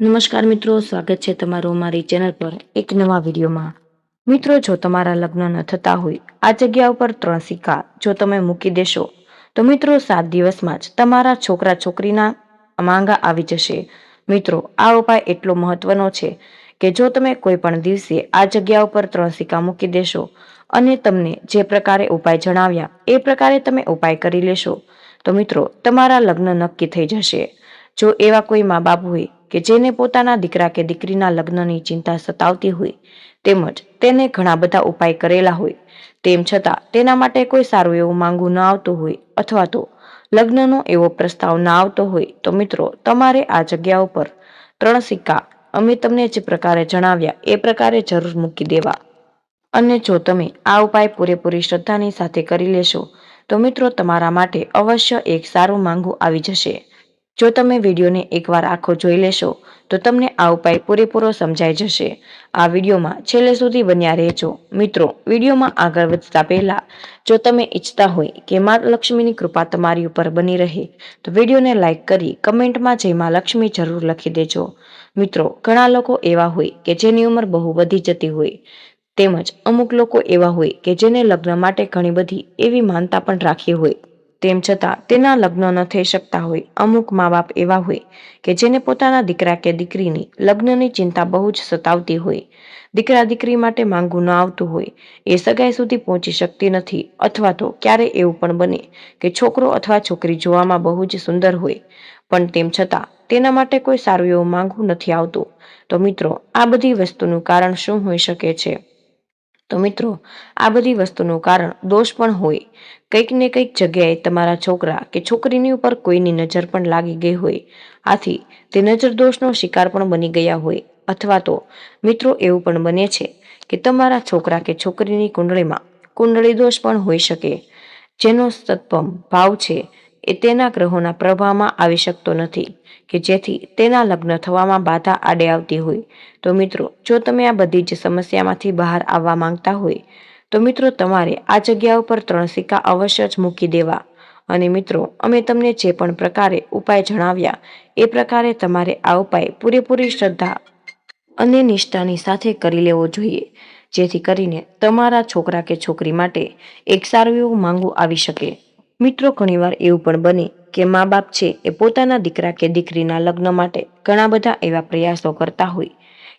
નમસ્કાર મિત્રો, સ્વાગત છે તમારું મારી ચેનલ પર એક નવા વિડીયોમાં। મિત્રો, જો તમારા લગ્ન ન થતા હોય, આ જગ્યા ઉપર 3 સિક્કા જો તમે મૂકી દેશો તો મિત્રો 7 દિવસમાં જ તમારા છોકરા છોકરીના માંગા આવી જશે। મિત્રો, આ ઉપાય એટલો મહત્વનો છે કે જો તમે કોઈ પણ દિવસે આ જગ્યા ઉપર 3 સિક્કા મૂકી દેશો અને તમને જે પ્રકારે ઉપાય જણાવ્યા એ પ્રકારે તમે ઉપાય કરી લેશો તો મિત્રો તમારા લગ્ન નક્કી થઈ જશે। જો એવા કોઈ મા બાપ હોય કે જેને પોતાના દીકરા કે દીકરીના લગ્નની ચિંતા સતાવતી હોય તેમજ તેને ઘણા બધા ઉપાય કરેલા હોય તેમ છતાં તેના માટે કોઈ સારું એવું માંગવું ન આવતું હોય અથવા તો લગ્નનો એવો પ્રસ્તાવ ના આવતો હોય તો મિત્રો તમારે આ જગ્યા ઉપર 3 સિક્કા અમે તમને જે પ્રકારે જણાવ્યા એ પ્રકારે જરૂર મૂકી દેવા। અને જો તમે આ ઉપાય પૂરેપૂરી શ્રદ્ધાની સાથે કરી લેશો તો મિત્રો તમારા માટે અવશ્ય એક સારું માંગવું આવી જશે। જો તમે વિડીયોને એકવાર આખો જોઈ લેશો તો તમને આ ઉપાય પૂરેપૂરો સમજાઈ જશે। આ વિડીયોમાં છેલ્લે સુધી બન્યા રહેજો। મિત્રો, વિડીયોમાં આગળ વધતા પહેલા જો તમે ઈચ્છતા હોય કે મા લક્ષ્મીની કૃપા તમારી ઉપર બની રહે તો વિડીયોને લાઈક કરી કમેન્ટમાં જય મા લક્ષ્મી જરૂર લખી દેજો। મિત્રો, ઘણા લોકો એવા હોય કે જેની ઉંમર બહુ વધી જતી હોય તેમજ અમુક લોકો એવા હોય કે જેને લગ્ન માટે ઘણી બધી એવી માનતા પણ રાખી હોય તેમ છતાં તેના લગ્ન ન થઈ શકતા હોય। અમુક મા બાપ એવા હોય કે જેને પોતાના દીકરા કે દીકરીની લગ્નની ચિંતા બહુ જ સતાવતી હોય, દીકરા દીકરી માટે માંગવું ન આવતું હોય, એ સગાઈ સુધી પહોંચી શકતી નથી અથવા તો ક્યારે એવું પણ બને કે છોકરો અથવા છોકરી જોવામાં બહુ જ સુંદર હોય પણ તેમ છતાં તેના માટે કોઈ સારું એવું માંગવું નથી આવતું તો મિત્રો આ બધી વસ્તુનું કારણ શું હોઈ શકે છે? તો મિત્રો, આ બધી વસ્તુનું કારણ દોષ પણ હોય। કંઈક ને કંઈક જગ્યાએ તમારા છોકરા કે છોકરીની ઉપર કોઈની નજર પણ લાગી ગઈ હોય, આથી તે નજર દોષનો શિકાર પણ બની ગયા હોય અથવા તો મિત્રો એવું પણ બને છે કે તમારા છોકરા કે છોકરીની કુંડળીમાં કુંડળી દોષ પણ હોઈ શકે જેનો સત્પમ ભાવ છે એ તેના ગ્રહોના પ્રભાવમાં આવી શકતો નથી કે જેથી તેના લગ્ન થવામાં બાધા આડે આવતી હોય। તો મિત્રો, જો તમે આ બધી જ સમસ્યામાંથી બહાર આવવા માંગતા હોય તો મિત્રો તમારે આ જગ્યા ઉપર 3 સિક્કા અવશ્ય જ મૂકી દેવા। અને મિત્રો, અમે તમને જે પણ પ્રકારે ઉપાય જણાવ્યા એ પ્રકારે તમારે આ ઉપાય પૂરેપૂરી શ્રદ્ધા અને નિષ્ઠાની સાથે કરી લેવો જોઈએ જેથી કરીને તમારા છોકરા કે છોકરી માટે એક સારું એવું માંગવું આવી શકે। મિત્રો, ઘણીવાર એવું પણ બને કે મા બાપ છે એ પોતાના દીકરા કે દીકરીના લગ્ન માટે ઘણા બધા એવા પ્રયાસો કરતા હોય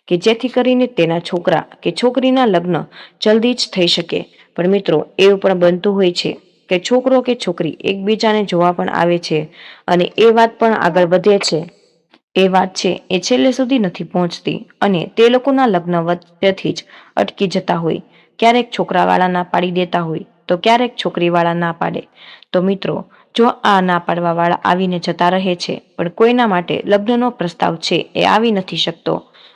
કે જેથી કરીને તેના છોકરા કે છોકરીના લગ્ન જલ્દી જ થઈ શકે પણ મિત્રો એવું પણ બનતું હોય છે કે છોકરો કે છોકરી એકબીજાને જોવા પણ આવે છે અને એ વાત પણ આગળ વધે છે। એ વાત છે એ છેલ્લે સુધી નથી પહોંચતી અને તે લોકોના લગ્ન વચ્ચેથી જ અટકી જતા હોય। ક્યારેક છોકરાવાળા ના પાડી દેતા હોય તો ક્યારેક છોકરીવાળા ના પાડે તો મિત્રો જો આ ના પાડવા વાળા આવીને જતા રહે છે પણ કોઈના માટે લગ્નનો પ્રસ્તાવ છે એ આવી નથી શકતો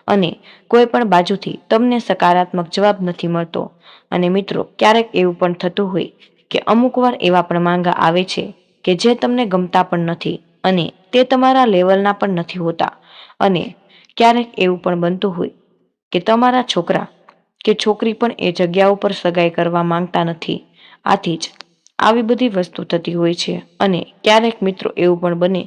અને કોઈ પણ બાજુથી તમને સકારાત્મક જવાબ નથી મળતો। અને મિત્રો, ક્યારેક એવું પણ થતું હોય કે અમુક વાર એવા પણ માંગા આવે છે કે જે તમને ગમતા પણ નથી અને તે તમારા લેવલના પણ નથી હોતા અને ક્યારેક એવું પણ બનતું હોય કે તમારા છોકરા કે છોકરી પણ એ જગ્યા ઉપર સગાઈ કરવા માંગતા નથી। આથી જ આવી બધી વસ્તુ થતી હોય છે અને ક્યારેક મિત્રો એવું પણ બને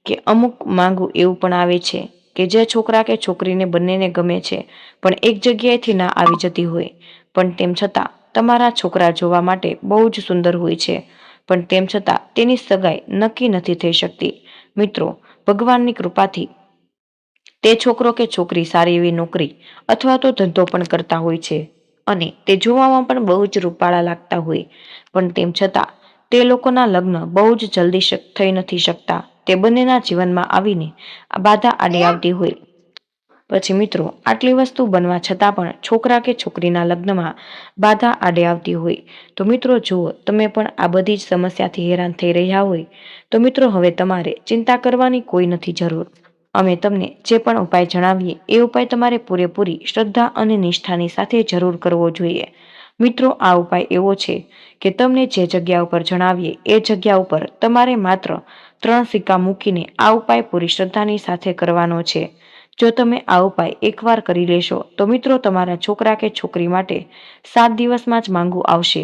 કે અમુક માંગવું એવું પણ આવે છે કે જે છોકરા કે છોકરીને બંનેને ગમે છે પણ એક જગ્યાએથી ના આવી જતી હોય પણ તેમ છતાં તમારા છોકરા જોવા માટે બહુ જ સુંદર હોય છે પણ તેમ છતાં તેની સગાઈ નક્કી નથી થઈ શકતી। મિત્રો, ભગવાનની કૃપાથી તે છોકરો કે છોકરી સારી એવી નોકરી અથવા તો ધંધો પણ કરતા હોય છે અને તે જોવામાં પણ બહુ જ રૂપાળા લાગતા હોય પણ તેમ છતાં તે લોકોના લગ્ન બહુ જ જલ્દી થઈ નથી શકતા। તે બંનેના જીવનમાં આવીને આ બાધા આડી આવતી હોય પછી મિત્રો આટલી વસ્તુ બનવા છતાં પણ છોકરા કે છોકરીના લગ્નમાં બાધા આડે આવતી હોય તો મિત્રો જુઓ, તમે પણ આ બધી જ સમસ્યાથી હેરાન થઈ રહ્યા હોય તો મિત્રો હવે તમારે ચિંતા કરવાની કોઈ નથી જરૂર। અમે તમને જે પણ ઉપાય જણાવીએ એ ઉપાય તમારે પૂરેપૂરી શ્રદ્ધા અને નિષ્ઠાની સાથે જરૂર કરવો જોઈએ। મિત્રો, આ ઉપાય એવો છે કે તમને જે જગ્યા ઉપર જણાવીએ એ જગ્યા ઉપર તમારે માત્ર 3 સિક્કા મૂકીને આ ઉપાય પૂરી શ્રદ્ધાની સાથે કરવાનો છે। જો તમે આ ઉપાય એકવાર કરી લેશો તો મિત્રો તમારા છોકરા કે છોકરી માટે 7 દિવસમાં જ માંગવું આવશે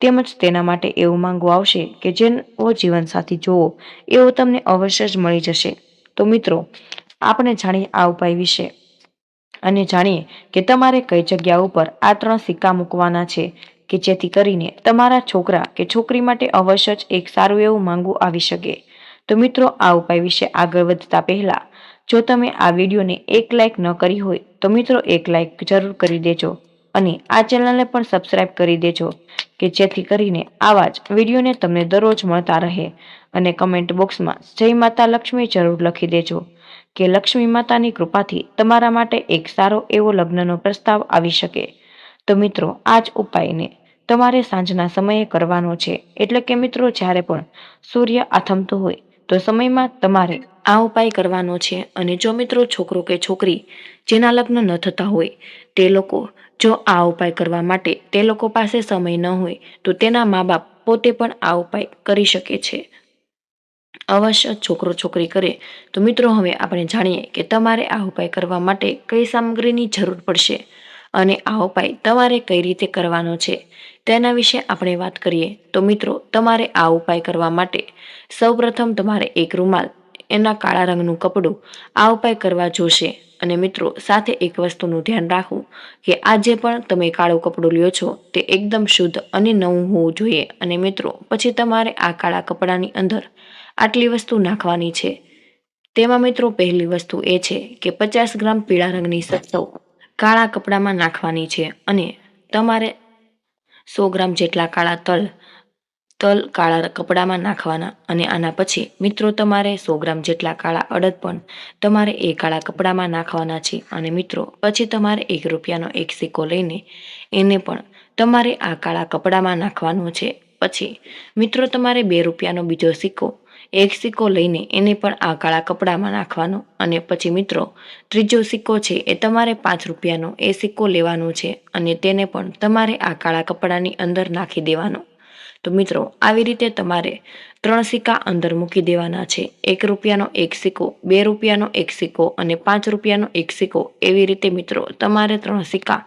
તેમજ તેના માટે એવું માંગવું આવશે કે જેવો જીવનસાથી જોવો એવો તમને અવશ્ય જ મળી જશે। તો મિત્રો, આપણે જાણીએ આ ઉપાય વિશે અને જાણીએ કે તમારે કઈ જગ્યા ઉપર આ 3 સિક્કા મૂકવાના છે કે જેથી કરીને તમારા છોકરા કે છોકરી માટે અવશ્ય જ એક સારું એવું માંગવું આવી શકે. તો મિત્રો, આ ઉપાય વિશે આગળ વધતા પહેલા જો તમે આ વિડીયોને 1 લાઈક ન કરી હોય તો મિત્રો 1 લાઈક જરૂર કરી દેજો અને આ ચેનલને પણ સબસ્ક્રાઇબ કરી દેજો કે જેથી કરીને આવા જ વિડીયોને તમને દરરોજ મળતા રહે. અને કમેન્ટ બોક્સમાં જય માતા લક્ષ્મી જરૂર લખી દેજો કે લક્ષ્મી માતાની કૃપાથી તમારા માટે એક સારો એવો લગ્નનો પ્રસ્તાવ આવી શકે. તો મિત્રો, આ જ ઉપાયને તમારે સાંજના સમયે કરવાનો છે. એટલે કે મિત્રો, જ્યારે પણ સૂર્ય આથમતો હોય તો સમયમાં તમારે આ ઉપાય કરવાનો છે. અને જો મિત્રો છોકરો કે છોકરી જેના લગ્ન ન થતા હોય તે લોકો જો આ ઉપાય કરવા માટે તે લોકો પાસે સમય ન હોય તો તેના મા-બાપ પોતે પણ આ ઉપાય કરી શકે છે. અવશ્ય છોકરો છોકરી કરે. તો મિત્રો, હવે આપણે જાણીએ કે તમારે આ ઉપાય કરવા માટે કઈ સામગ્રીની જરૂર પડશે અને આ ઉપાય તમારે કઈ રીતે કરવાનો છે તેના વિશે આપણે વાત કરીએ. તો મિત્રો, તમારે આ ઉપાય કરવા માટે સૌપ્રથમ તમારે એક રૂમાલ, એના કાળા રંગનું કપડું આ ઉપાય કરવા જોશે. અને મિત્રો, સાથે એક વસ્તુનું ધ્યાન રાખવું કે આ જે પણ તમે કાળું કપડું લ્યો છો તે એકદમ શુદ્ધ અને નવું હોવું જોઈએ. અને મિત્રો, પછી તમારે આ કાળા કપડાની અંદર આટલી વસ્તુ નાખવાની છે. તેમાં મિત્રો પહેલી વસ્તુ એ છે કે 50 ગ્રામ પીળા રંગની સરસવ કાળા કપડામાં નાખવાની છે. અને તમારે 100 ગ્રામ જેટલા કાળા તલ કાળા કપડામાં નાખવાના. અને આના પછી મિત્રો તમારે 100 ગ્રામ જેટલા કાળા અડદ પણ તમારે એ કાળા કપડામાં નાખવાના છે. અને મિત્રો, પછી તમારે 1 રૂપિયાનો એક સિક્કો લઈને એને પણ તમારે આ કાળા કપડામાં નાખવાનો છે. પછી મિત્રો તમારે 2 રૂપિયાનો બીજો સિક્કો, એક સિક્કો લઈને એને પણ આ કાળા કપડામાં નાખવાનો. અને પછી મિત્રો ત્રીજો સિક્કો છે એ તમારે 5 રૂપિયાનો એ સિક્કો લેવાનો છે અને તેને પણ તમારે આ કાળા કપડાની અંદર નાખી દેવાનો. તો મિત્રો, આવી રીતે તમારે 3 સિક્કા અંદર મૂકી દેવાના છે. 1 રૂપિયાનો એક સિક્કો, 2 રૂપિયાનો એક સિક્કો અને 5 રૂપિયાનો એક સિક્કો. એવી રીતે મિત્રો તમારે 3 સિક્કા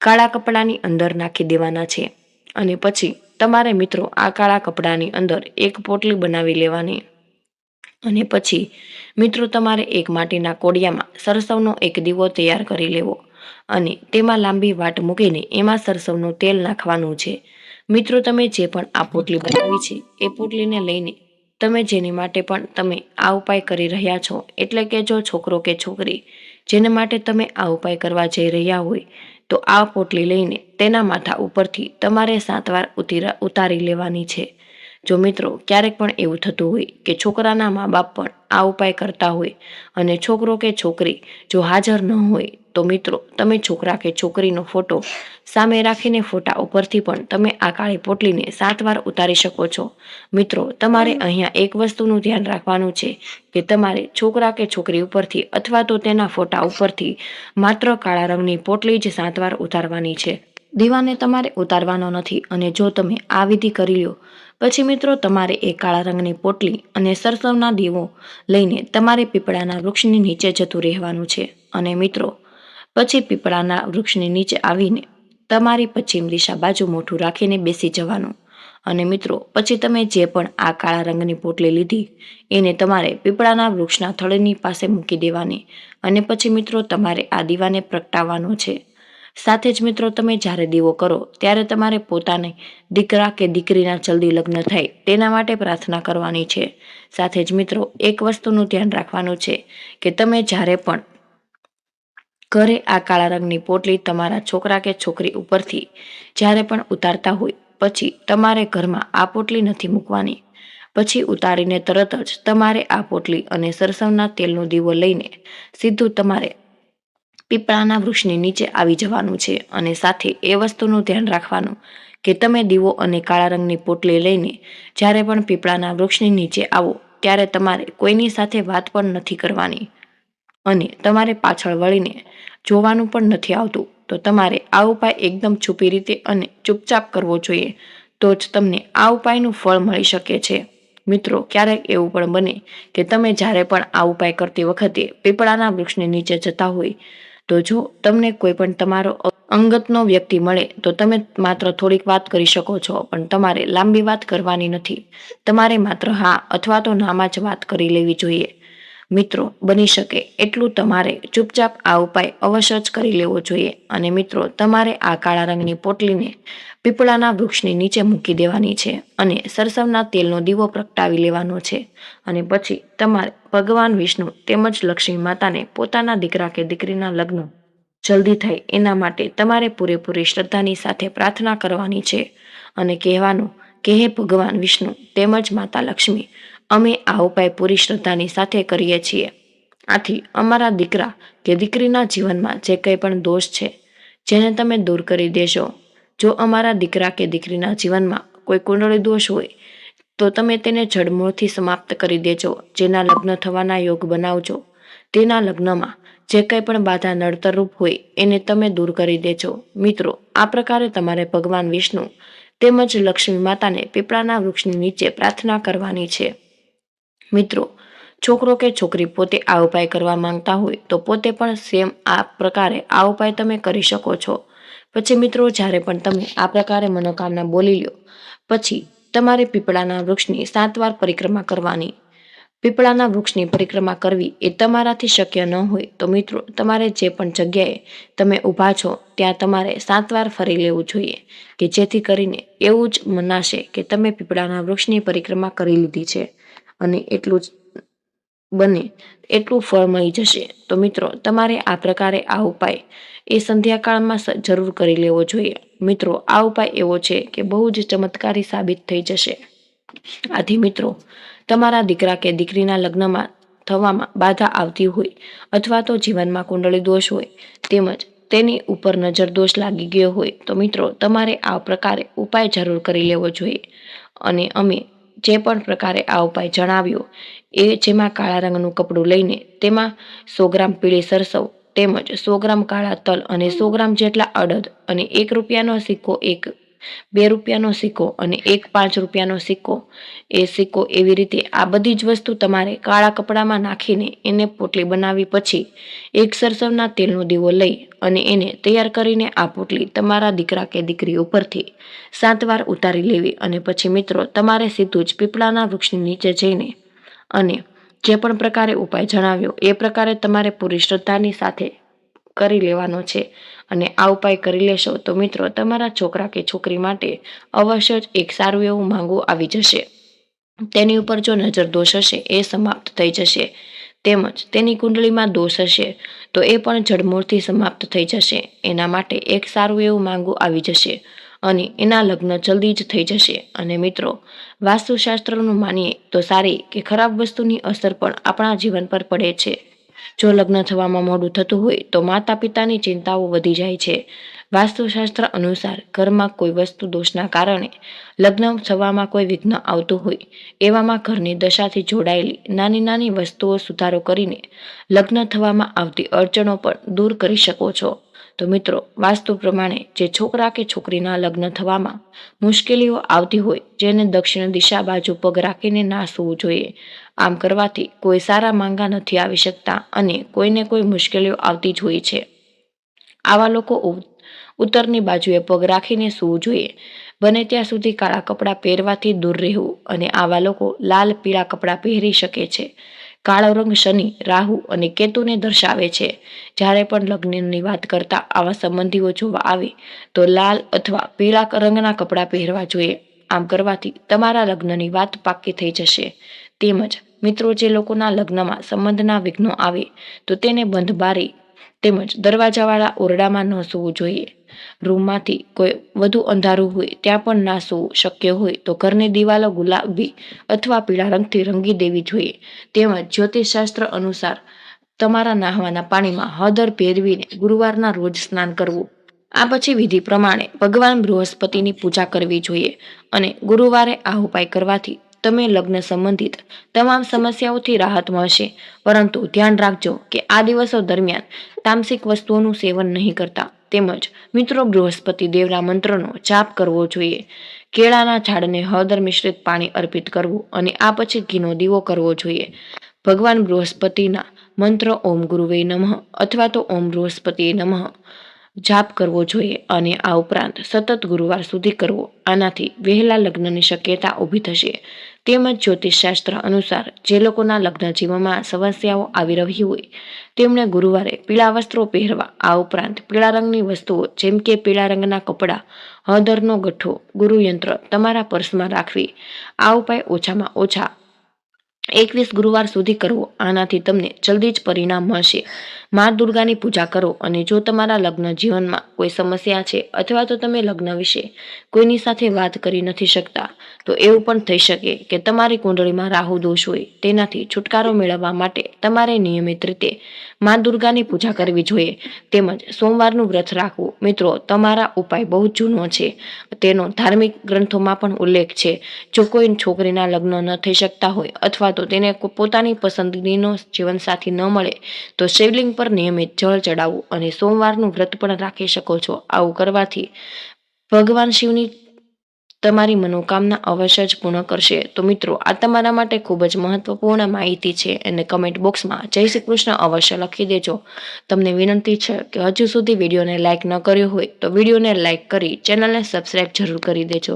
કાળા કપડાની અંદર નાખી દેવાના છે. અને પછી તમારે મિત્રો આ કાળા કપડાની અંદર એક પોટલી બનાવી લેવાની. અને પછી મિત્રો તમારે એક માટીના કોડિયામાં સરસવનો એક દીવો તૈયાર કરી લેવો અને તેમાં લાંબી વાટ મૂકીને એમાં સરસવનું તેલ નાખવાનું છે. મિત્રો, તમે જે પણ આ પોટલી બનાવી છે એ પોટલીને લઈને તમે જેની માટે પણ તમે આ ઉપાય કરી રહ્યા છો, એટલે કે જો છોકરો કે છોકરી જેને માટે તમે આ ઉપાય કરવા જઈ રહ્યા હોય તો આ પોટલી લઈને તેના માથા ઉપરથી તમારે 7 વાર ઉતારી લેવાની છે. જો મિત્રો ક્યારેક પણ એવું થતું હોય કે છોકરાના મા-બાપ પણ આ ઉપાય કરતા હોય અને છોકરો કે છોકરી જો હાજર ન હોય તો મિત્રો તમે છોકરા કે છોકરીનો ફોટો સામે રાખીને ફોટા ઉપરથી પણ તમે આ કાળી પોટલીને 7 વાર ઉતારી શકો છો. મિત્રો, તમારે અહીંયા એક વસ્તુનું ધ્યાન રાખવાનું છે કે તમારે છોકરા કે છોકરી ઉપરથી અથવા તો તેના ફોટા ઉપરથી માત્ર કાળા રંગની પોટલી જ 7 વાર ઉતારવાની છે. દીવાને તમારે ઉતારવાનો નથી. અને જો તમે આ વિધિ કરી લો પછી મિત્રો તમારે એ કાળા રંગની પોટલી અને સરસવના દીવો લઈને તમારે પીપળાના વૃક્ષની નીચે જતું રહેવાનું છે. અને મિત્રો પછી પીપળાના વૃક્ષની નીચે આવીને તમારી પશ્ચિમ દિશા બાજુ મોઢું રાખીને બેસી જવાનું. અને મિત્રો પછી તમે જે પણ આ કાળા રંગની પોટલી લીધી એને તમારે પીપળાના વૃક્ષના થડની પાસે મૂકી દેવાની. અને પછી મિત્રો તમારે આ દીવાને પ્રગટાવવાનો છે. સાથે જ મિત્રો તમે જ્યારે દીવો કરો ત્યારે તમારે પોતાને દીકરા કે દીકરીના જલ્દી લગ્ન થાય તેના માટે પ્રાર્થના કરવાની છે. સાથે જ મિત્રો એક વસ્તુનું ધ્યાન રાખવાનું છે કે તમે જ્યારે પણ ઘરે આ કાળા રંગની પોટલી તમારા છોકરા કે છોકરી ઉપરથી જ્યારે પણ ઉતારતા હોય પછી તમારે ઘરમાં આ પોટલી નથી મૂકવાની. પછી ઉતારીને તરત જ તમારે આ પોટલી અને સરસવના તેલનો દીવો લઈને સીધું તમારે પીપળાના વૃક્ષની નીચે આવી જવાનું છે. અને સાથે એ વસ્તુનું ધ્યાન રાખવાનું કે તમે દીવો અને કાળા રંગની પોટલી લઈને જ્યારે પણ પીપળાના વૃક્ષની નીચે આવો ત્યારે તમારે કોઈની સાથે વાત પણ નથી કરવાની અને તમારે પાછળ વળીને જોવાનું પણ નથી આવતું. તો તમારે આ ઉપાય એકદમ છુપી રીતે અને ચૂપચાપ કરવો જોઈએ. તો જ તમને આ ઉપાયનું ફળ મળી શકે છે. મિત્રો ક્યારેક એવું પણ બને કે તમે જ્યારે પણ આ ઉપાય કરતી વખતે પીપળાના વૃક્ષની નીચે જતા હોય તો જો તમને કોઈ પણ તમારો અંગતનો વ્યક્તિ મળે તો તમે માત્ર થોડીક વાત કરી શકો છો, પણ તમારે લાંબી વાત કરવાની નથી. તમારે માત્ર હા અથવા તો નામાં જ વાત કરી લેવી જોઈએ. મિત્રો, બની શકે એટલું તમારે ચૂપચાપ આ ઉપાય અવશ્ય જ કરી લેવો જોઈએ. અને મિત્રો, તમારે આ કાળા રંગની પોટલીને પીપળાના વૃક્ષની નીચે મૂકી દેવાની છે અને સરસવના તેલનો દીવો પ્રગટાવી લેવાનો છે. અને પછી તમારે ભગવાન વિષ્ણુ તેમજ લક્ષ્મી માતાને પોતાના દીકરા કે દીકરીના લગ્ન જલ્દી થાય એના માટે તમારે પૂરેપૂરી શ્રદ્ધાની સાથે પ્રાર્થના કરવાની છે અને કહેવાનું કે હે ભગવાન વિષ્ણુ તેમજ માતા લક્ષ્મી, અમે આ ઉપાય પૂરી શ્રદ્ધાની સાથે કરીએ છીએ. આથી અમારા દીકરા કે દીકરીના જીવનમાં જે કંઈ પણ દોષ છે જેને તમે દૂર કરી દેશો. જો અમારા દીકરા કે દીકરીના જીવનમાં કોઈ કુંડળી દોષ હોય તો તમે તેને જડમૂળથી સમાપ્ત કરી દેજો. જેના લગ્ન થવાના યોગ બનાવજો. તેના લગ્નમાં જે કંઈ પણ બાધા નડતરરૂપ હોય એને તમે દૂર કરી દેજો. મિત્રો, આ પ્રકારે તમારે ભગવાન વિષ્ણુ તેમજ લક્ષ્મી માતાને પીપળાના વૃક્ષની નીચે પ્રાર્થના કરવાની છે. મિત્રો, છોકરો કે છોકરી પોતે આ ઉપાય કરવા માંગતા હોય તો પોતે પણ સેમ આ પ્રકારે આ ઉપાય તમે કરી શકો છો. પછી મિત્રો, જ્યારે પણ તમે આ પ્રકારે મનોકામના બોલી લો પછી તમારે પીપળાના વૃક્ષની 7 વાર પરિક્રમા કરવાની. પીપળાના વૃક્ષની પરિક્રમા કરવી એ તમારાથી શક્ય ન હોય તો મિત્રો, તમારે જે પણ જગ્યાએ તમે ઊભા છો ત્યાં તમારે 7 વાર ફરી લેવું જોઈએ કે જેથી કરીને એવું જ મનાશે કે તમે પીપળાના વૃક્ષની પરિક્રમા કરી લીધી છે અને એટલું જ બને એટલું ફળ મળી જશે. તો મિત્રો, તમારે આ પ્રકારે આ ઉપાય એ સંધ્યાકાળમાં જરૂર કરી લેવો જોઈએ. મિત્રો, આ ઉપાય એવો છે કે બહુ જ ચમત્કારી સાબિત થઈ જશે. આથી મિત્રો, તમારા દીકરા કે દીકરીના લગ્નમાં થવામાં બાધા આવતી હોય અથવા તો જીવનમાં કુંડળી દોષ હોય તેમજ તેની ઉપર નજર દોષ લાગી ગયો હોય તો મિત્રો, તમારે આ પ્રકારે ઉપાય જરૂર કરી લેવો જોઈએ. અને અમે જે પણ પ્રકારે આ ઉપાય જણાવ્યો એ જેમાં કાળા રંગનું કપડું લઈને તેમાં 100 ગ્રામ પીળી સરસવ તેમજ 100 ગ્રામ કાળા તલ અને 100 ગ્રામ જેટલા અડદ અને 1 રૂપિયાનો સિક્કો, 2 રૂપિયાનો સિક્કો અને 5 રૂપિયાનો સિક્કો, એ સિક્કો એવી રીતે આ બધી જ વસ્તુ તમારે કાળા કપડામાં નાખીને એને પોટલી બનાવી પછી એક સરસવના તેલનો દીવો લઈ અને એને તૈયાર કરીને આ પોટલી તમારા દીકરા કે દીકરી ઉપરથી 7 વાર ઉતારી લેવી. અને પછી મિત્રો, તમારે સીધું જ પીપળાના વૃક્ષની નીચે જઈને અને જે પણ પ્રકારે ઉપાય જણાવ્યો એ પ્રકારે તમારે પૂરી શ્રદ્ધાની સાથે કરી લેવાનો છે. અને આ ઉપાય કરી લેશો તો મિત્રો, તમારા છોકરા કે છોકરી માટે અવશ્ય જ એક સારું એવું માંગવું આવી જશે. તેની ઉપર જો નજર દોષ હશે એ સમાપ્ત થઈ જશે તેમજ તેની કુંડળીમાં દોષ હશે તો એ પણ જડમૂળથી સમાપ્ત થઈ જશે. એના માટે એક સારું એવું માંગવું આવી જશે અને એના લગ્ન જલ્દી જ થઈ જશે. અને મિત્રો, વાસ્તુશાસ્ત્રનું માનીએ તો સારી કે ખરાબ વસ્તુની અસર પણ આપણા જીવન પર પડે છે. જો લગ્ન થવામાં મોડું થતું હોય તો માતા પિતાની ચિંતાઓ વધી જાય છે. વાસ્તુશાસ્ત્ર અનુસાર ઘરમાં કોઈ વસ્તુ દોષના કારણે લગ્ન થવામાં કોઈ વિઘ્ન આવતું હોય એવામાં ઘરની દશાથી જોડાયેલી નાની નાની વસ્તુઓ સુધારો કરીને લગ્ન થવામાં આવતી અડચણો પણ દૂર કરી શકો છો. તો મિત્રો, વાસ્તુ પ્રમાણે જે છોકરા કે છોકરીના લગ્ન થવામાં મુશ્કેલીઓ આવતી હોય જેને દક્ષિણ દિશા બાજુ પગ રાખીને ના સૂવું જોઈએ. આમ કરવાથી કોઈ સારા માંગા નથી આવી શકતા અને કોઈને કોઈ મુશ્કેલીઓ આવતી જ હોય છે. આવા લોકો ઉત્તરની બાજુએ પગ રાખીને સૂવું જોઈએ. બને ત્યાં સુધી કાળા કપડાં પહેરવાથી દૂર રહેવું. અને આવા લોકો લાલ પીળા કપડાં પહેરી શકે છે. કાળો રંગ શનિ, રાહુ અને કેતુને દર્શાવે છે. જ્યારે પણ લગ્નની વાત કરતા આવા સંબંધીઓ જોવા આવે તો લાલ અથવા પીળા રંગના કપડાં પહેરવા જોઈએ. આમ કરવાથી તમારા લગ્નની વાત પાક્કી થઈ જશે. તેમજ મિત્રો, જે લોકોના લગ્નમાં સંબંધના વિઘ્નો આવે તો તેને બંધ બારી તેમજ દરવાજાવાળા ઓરડામાં ન સૂવું જોઈએ. રૂમમાંથી કોઈ વધુ અંધારું હોય ત્યાં પણ ના સૂવું. શક્ય હોય તો ઘરની દિવાલો ગુલાબી અથવા પીળા રંગથી રંગી દેવી જોઈએ. તેમજ જ્યોતિષશાસ્ત્ર અનુસાર તમારા નહાવાના પાણીમાં હળદર ભેળવીને ગુરુવારના રોજ સ્નાન કરવું. આ પછી વિધિ પ્રમાણે ભગવાન બૃહસ્પતિની પૂજા કરવી જોઈએ. અને ગુરુવારે આ ઉપાય કરવાથી તમે લગ્ન સંબંધિત તમામ સમસ્યાઓથી રાહત મળશે. પરંતુ ધ્યાન રાખજો કે આ દિવસો દરમિયાન તામસિક વસ્તુઓનું સેવન નહીં કરતા. તેમજ મિત્રો, બૃહસ્પતિ દેવના મંત્રનો જાપ કરવો જોઈએ. કેળાના ઝાડને હળદર મિશ્રિત પાણી અર્પિત કરવું અને આ પછી ઘીનો દીવો કરવો જોઈએ. ભગવાન બૃહસ્પતિના મંત્ર ઓમ ગુરુવે નમઃ અથવા તો ઓમ બૃહસ્પતિએ નમઃ જાપ કરવો જોઈએ. અને આ ઉપરાંત સતત ગુરુવાર સુધી કરવો. આનાથી વહેલા લગ્નની શક્યતા ઊભી થશે. તેમજ જ્યોતિષશાસ્ત્ર અનુસાર જે લોકોના લગ્ન જીવનમાં સમસ્યાઓ આવી રહી હોય તેમણે ગુરુવારે પીળા વસ્ત્રો પહેરવા, આ ઉપરાંત પીળા રંગની વસ્તુઓ જેમ કે પીળા રંગના કપડાં, હળદરનો ગઠ્ઠો, ગુરુયંત્ર તમારા પર્સમાં રાખવી. આ ઉપાય ઓછામાં ઓછા 21 ગુરુવાર સુધી કરવો. આનાથી તમને જલ્દી જ પરિણામ મળશે. મા દુર્ગાની પૂજા કરો અને જો તમારા લગ્ન જીવનમાં કોઈ સમસ્યા છે અથવા તો તમે લગ્ન વિશે કોઈની સાથે વાત કરી નથી શકતા તો એવું પણ થઈ શકે કે તમારી કુંડળીમાં રાહુ દોષ હોય. તેનાથી છુટકારો મેળવવા માટે તમારે નિયમિત રીતે મા દુર્ગાની પૂજા કરવી જોઈએ. તેમજ સોમવારનું વ્રત રાખવું. મિત્રો, તમારા ઉપાય બહુ જૂનો છે. તેનો ધાર્મિક ગ્રંથોમાં પણ ઉલ્લેખ છે. જો કોઈ છોકરીના લગ્ન ન થઈ શકતા હોય અથવા તો તેને પોતાની પસંદગીનો જીવનસાથી ન મળે તો શિવલિંગ પર નિયમિત જળ ચડાવવું અને સોમવારનું વ્રત પણ રાખી શકો છો. આવું કરવાથી ભગવાન શિવની તમારી મનોકામના અવશ્ય જ પૂર્ણ કરશે. તો મિત્રો, આ તમારા માટે ખૂબ જ મહત્વપૂર્ણ માહિતી છે અને કમેન્ટ બોક્સમાં જય શ્રી કૃષ્ણ અવશ્ય લખી દેજો. તમને વિનંતી છે કે હજુ સુધી વિડીયોને લાઇક ન કર્યો હોય તો વિડીયોને લાઇક કરી ચેનલને સબસ્ક્રાઇબ જરૂર કરી દેજો.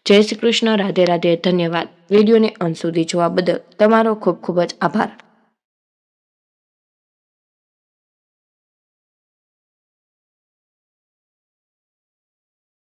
જય શ્રી કૃષ્ણ. રાધે રાધે. ધન્યવાદ. વિડીયોને અંત સુધી જોવા બદલ તમારો ખૂબ ખૂબ જ આભાર.